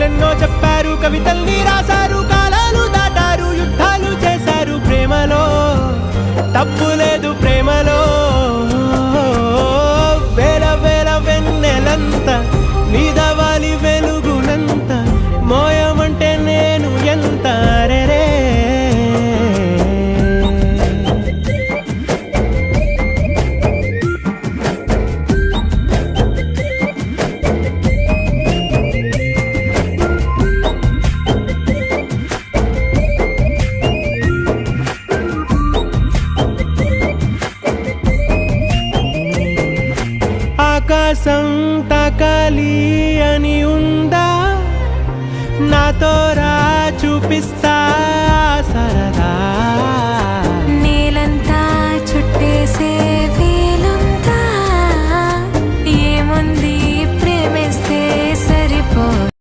కథలెన్నో చెప్పారు, కవితల్ని రాశారు, కాలాలు దాటారు, యుద్ధాలు చేశారు. ప్రేమలో తప్పు లేదు, ప్రేమలో వేల వేల వెన్నెలంత నీదవాలి వెలుగునంత, మోయమంటే నేను ఎంత రే. ఆకాశం తాకాలి అని ఉందా, నాతో రా చూపిస్తా